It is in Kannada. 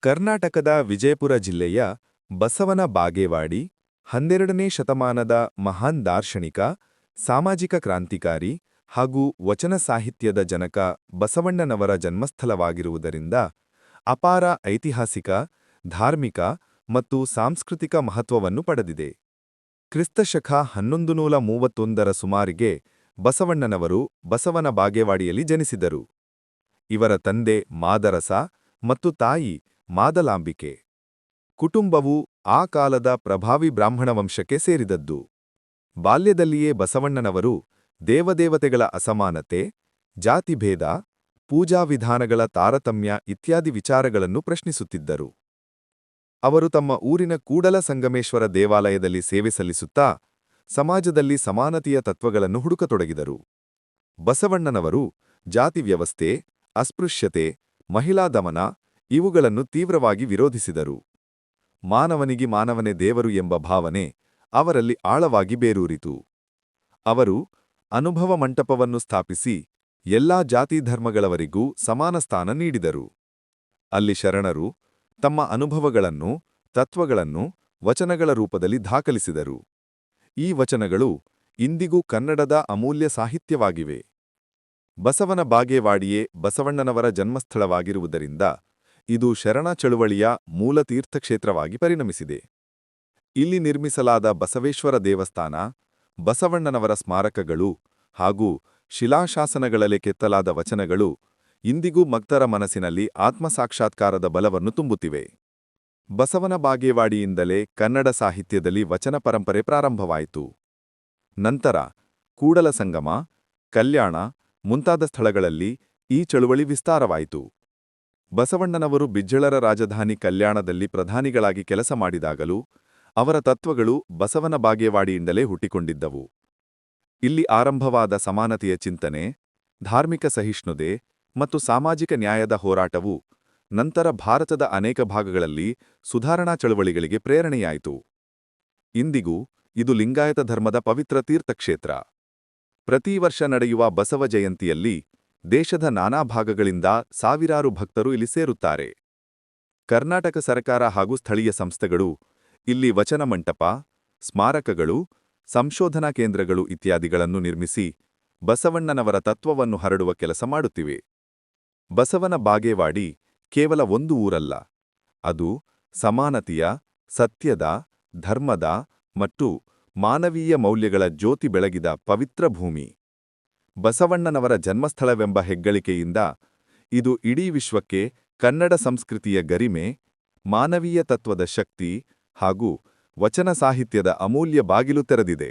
ಕರ್ನಾಟಕದ ವಿಜಯಪುರ ಜಿಲ್ಲೆಯ ಬಸವನ ಬಾಗೇವಾಡಿ 12ನೇ ಶತಮಾನದ ಮಹಾನ್ ದಾರ್ಶನಿಕ, ಸಾಮಾಜಿಕ ಕ್ರಾಂತಿಕಾರಿ ಹಾಗೂ ವಚನ ಸಾಹಿತ್ಯದ ಜನಕ ಬಸವಣ್ಣನವರ ಜನ್ಮಸ್ಥಳವಾಗಿರುವುದರಿಂದ ಅಪಾರ ಐತಿಹಾಸಿಕ, ಧಾರ್ಮಿಕ ಮತ್ತು ಸಾಂಸ್ಕೃತಿಕ ಮಹತ್ವವನ್ನು ಪಡೆದಿದೆ. ಕ್ರಿಸ್ತಶಕ 1131ರ ಸುಮಾರಿಗೆ ಬಸವಣ್ಣನವರು ಬಸವನ ಬಾಗೇವಾಡಿಯಲ್ಲಿ ಜನಿಸಿದರು. ಇವರ ತಂದೆ ಮಾದರಸ ಮತ್ತು ತಾಯಿ ಮಾದಲಾಂಬಿಕೆ. ಕುಟುಂಬವು ಆ ಕಾಲದ ಪ್ರಭಾವಿ ಬ್ರಾಹ್ಮಣ ವಂಶಕ್ಕೆ ಸೇರಿದದ್ದು. ಬಾಲ್ಯದಲ್ಲಿಯೇ ಬಸವಣ್ಣನವರು ದೇವದೇವತೆಗಳ ಅಸಮಾನತೆ, ಜಾತಿಭೇದ, ಪೂಜಾವಿಧಾನಗಳ ತಾರತಮ್ಯ ಇತ್ಯಾದಿ ವಿಚಾರಗಳನ್ನು ಪ್ರಶ್ನಿಸುತ್ತಿದ್ದರು. ಅವರು ತಮ್ಮ ಊರಿನ ಕೂಡಲ ಸಂಗಮೇಶ್ವರ ದೇವಾಲಯದಲ್ಲಿ ಸೇವೆ ಸಲ್ಲಿಸುತ್ತಾ ಸಮಾಜದಲ್ಲಿ ಸಮಾನತೆಯ ತತ್ವಗಳನ್ನು ಹುಡುಕತೊಡಗಿದರು. ಬಸವಣ್ಣನವರು ಜಾತಿ ವ್ಯವಸ್ಥೆ, ಅಸ್ಪೃಶ್ಯತೆ, ಮಹಿಳಾ ದಮನ ಇವುಗಳನ್ನು ತೀವ್ರವಾಗಿ ವಿರೋಧಿಸಿದರು. ಮಾನವನಿಗೆ ಮಾನವನೇ ದೇವರು ಎಂಬ ಭಾವನೆ ಅವರಲ್ಲಿ ಆಳವಾಗಿ ಬೇರೂರಿತು. ಅವರು ಅನುಭವ ಮಂಟಪವನ್ನು ಸ್ಥಾಪಿಸಿ ಎಲ್ಲಾ ಜಾತಿ ಧರ್ಮಗಳವರಿಗೂ ಸಮಾನ ಸ್ಥಾನ ನೀಡಿದರು. ಅಲ್ಲಿ ಶರಣರು ತಮ್ಮ ಅನುಭವಗಳನ್ನು, ತತ್ವಗಳನ್ನು ವಚನಗಳ ರೂಪದಲ್ಲಿ ದಾಖಲಿಸಿದರು. ಈ ವಚನಗಳು ಇಂದಿಗೂ ಕನ್ನಡದ ಅಮೂಲ್ಯ ಸಾಹಿತ್ಯವಾಗಿವೆ. ಬಸವನ ಬಾಗೇವಾಡಿಯೇ ಬಸವಣ್ಣನವರ ಜನ್ಮಸ್ಥಳವಾಗಿರುವುದರಿಂದ ಇದು ಶರಣ ಚಳುವಳಿಯ ಮೂಲ ತೀರ್ಥಕ್ಷೇತ್ರವಾಗಿ ಪರಿಣಮಿಸಿದೆ. ಇಲ್ಲಿ ನಿರ್ಮಿಸಲಾದ ಬಸವೇಶ್ವರ ದೇವಸ್ಥಾನ, ಬಸವಣ್ಣನವರ ಸ್ಮಾರಕಗಳು ಹಾಗೂ ಶಿಲಾಶಾಸನಗಳಲ್ಲಿ ಕೆತ್ತಲಾದ ವಚನಗಳು ಇಂದಿಗೂ ಭಕ್ತರ ಮನಸ್ಸಿನಲ್ಲಿ ಆತ್ಮಸಾಕ್ಷಾತ್ಕಾರದ ಬಲವನ್ನು ತುಂಬುತ್ತಿವೆ. ಬಸವನ ಬಾಗೇವಾಡಿಯಿಂದಲೇ ಕನ್ನಡ ಸಾಹಿತ್ಯದಲ್ಲಿ ವಚನ ಪರಂಪರೆ ಪ್ರಾರಂಭವಾಯಿತು. ನಂತರ ಕೂಡಲ ಸಂಗಮ, ಕಲ್ಯಾಣ ಮುಂತಾದ ಸ್ಥಳಗಳಲ್ಲಿ ಈ ಚಳುವಳಿ ವಿಸ್ತಾರವಾಯಿತು. ಬಸವಣ್ಣನವರು ಬಿಜ್ಜಳರ ರಾಜಧಾನಿ ಕಲ್ಯಾಣದಲ್ಲಿ ಪ್ರಧಾನಿಗಳಾಗಿ ಕೆಲಸ ಮಾಡಿದಾಗಲೂ ಅವರ ತತ್ವಗಳು ಬಸವನ ಬಾಗೇವಾಡಿಯಿಂದಲೇ ಹುಟ್ಟಿಕೊಂಡಿದ್ದವು. ಇಲ್ಲಿ ಆರಂಭವಾದ ಸಮಾನತೆಯ ಚಿಂತನೆ, ಧಾರ್ಮಿಕ ಸಹಿಷ್ಣುತೆ ಮತ್ತು ಸಾಮಾಜಿಕ ನ್ಯಾಯದ ಹೋರಾಟವು ನಂತರ ಭಾರತದ ಅನೇಕ ಭಾಗಗಳಲ್ಲಿ ಸುಧಾರಣಾ ಚಳುವಳಿಗಳಿಗೆ ಪ್ರೇರಣೆಯಾಯಿತು. ಇಂದಿಗೂ ಇದು ಲಿಂಗಾಯತ ಧರ್ಮದ ಪವಿತ್ರ ತೀರ್ಥಕ್ಷೇತ್ರ. ಪ್ರತಿ ವರ್ಷ ನಡೆಯುವ ಬಸವ ಜಯಂತಿಯಲ್ಲಿ ದೇಶದ ನಾನಾ ಭಾಗಗಳಿಂದ ಸಾವಿರಾರು ಭಕ್ತರು ಇಲ್ಲಿ ಸೇರುತ್ತಾರೆ. ಕರ್ನಾಟಕ ಸರ್ಕಾರ ಹಾಗೂ ಸ್ಥಳೀಯ ಸಂಸ್ಥೆಗಳು ಇಲ್ಲಿ ವಚನ ಮಂಟಪ, ಸ್ಮಾರಕಗಳು, ಸಂಶೋಧನಾ ಕೇಂದ್ರಗಳು ಇತ್ಯಾದಿಗಳನ್ನು ನಿರ್ಮಿಸಿ ಬಸವಣ್ಣನವರ ತತ್ವವನ್ನು ಹರಡುವ ಕೆಲಸ ಮಾಡುತ್ತಿವೆ. ಬಸವನ ಬಾಗೇವಾಡಿ ಕೇವಲ ಒಂದು ಊರಲ್ಲ, ಅದು ಸಮಾನತೆಯ, ಸತ್ಯದ, ಧರ್ಮದ ಮತ್ತು ಮಾನವೀಯ ಮೌಲ್ಯಗಳ ಜ್ಯೋತಿ ಬೆಳಗಿದ ಪವಿತ್ರ ಭೂಮಿ. ಬಸವಣ್ಣನವರ ಜನ್ಮಸ್ಥಳವೆಂಬ ಹೆಗ್ಗಳಿಕೆಯಿಂದ ಇದು ಇಡೀ ವಿಶ್ವಕ್ಕೆ ಕನ್ನಡ ಸಂಸ್ಕೃತಿಯ ಗರಿಮೆ, ಮಾನವೀಯ ತತ್ವದ ಶಕ್ತಿ ಹಾಗೂ ವಚನ ಸಾಹಿತ್ಯದ ಅಮೂಲ್ಯ ಬಾಗಿಲು ತೆರೆದಿದೆ.